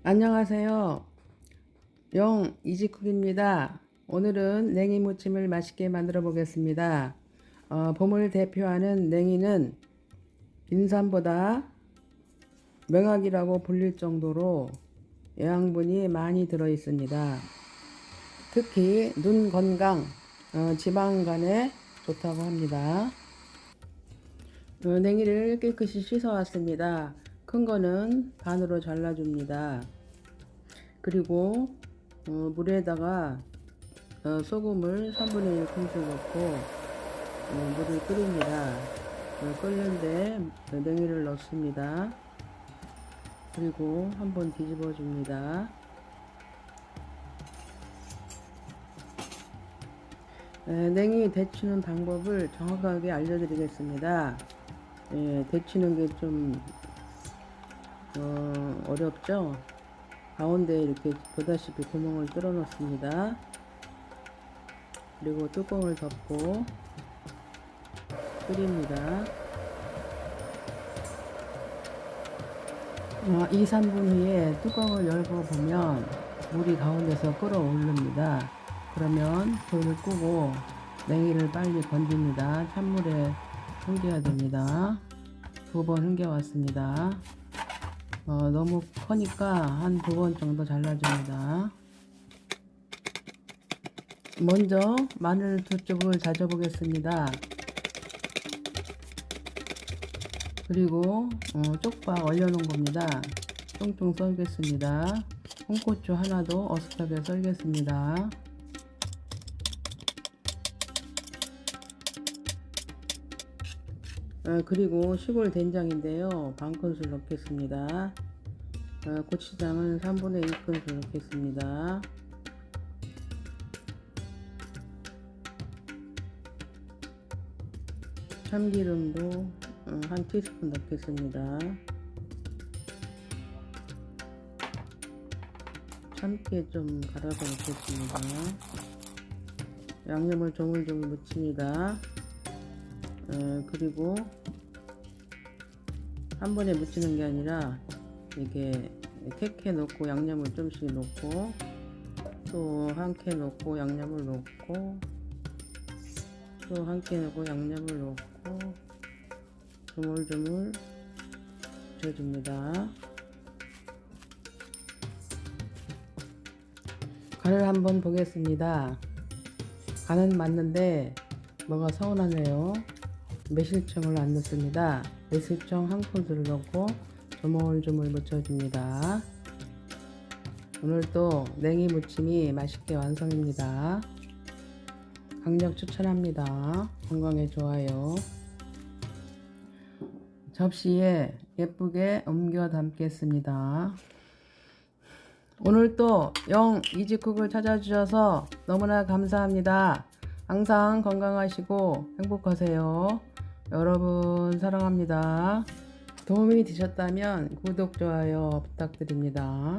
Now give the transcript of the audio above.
안녕하세요. 영 이지쿡입니다. 오늘은 냉이 무침을 맛있게 만들어 보겠습니다. 봄을 대표하는 냉이는 인삼보다 명확이라고 불릴 정도로 영양분이 많이 들어 있습니다. 특히 눈 건강, 지방간에 좋다고 합니다. 냉이를 깨끗이 씻어 왔습니다. 큰 거는 반으로 잘라줍니다. 그리고 물에다가 소금을 3분의 1 큰술 넣고 물을 끓입니다. 끓는데 냉이를 넣습니다. 그리고 한번 뒤집어 줍니다. 냉이 데치는 방법을 정확하게 알려드리겠습니다. 데치는 게 좀 어렵죠? 가운데 이렇게 보다시피 구멍을 뚫어 놓습니다. 그리고 뚜껑을 덮고 끓입니다. 2, 3분 후에 뚜껑을 열고 보면 물이 가운데서 끓어오릅니다. 그러면 불을 끄고 냉이를 빨리 건집니다. 찬물에 헹겨야 됩니다. 2번 헹겨왔습니다. 너무 커니까 한 2번 정도 잘라줍니다. 먼저 마늘 2쪽을 다져 보겠습니다. 그리고 쪽파 얼려놓은 겁니다. 쫑쫑 썰겠습니다. 홍고추 하나도 어슷하게 썰겠습니다. 그리고 시골 된장인데요, 반큰술 넣겠습니다. 고추장은 3분의 1 큰술 넣겠습니다. 참기름도 한 티스푼 넣겠습니다. 참깨 좀 갈아서 넣겠습니다. 양념을 조물조물 묻힙니다. 그리고 한 번에 묻히는 게 아니라 이게 캐캐 넣고 양념을 좀씩 넣고 또 한 캐 넣고 양념을 넣고 또 한 캐 넣고 양념을 넣고 조물조물 묻혀줍니다. 간을 한번 보겠습니다. 간은 맞는데 뭐가 서운하네요. 매실청을 안 넣습니다. 매실청 한 큰술을 넣고 조물조물 묻혀줍니다. 오늘도 냉이 무침이 맛있게 완성입니다. 강력 추천합니다. 건강에 좋아요. 접시에 예쁘게 옮겨 담겠습니다. 오늘도 영 이지쿡을 찾아주셔서 너무나 감사합니다. 항상 건강하시고 행복하세요. 여러분 사랑합니다. 도움이 되셨다면 구독, 좋아요 부탁드립니다.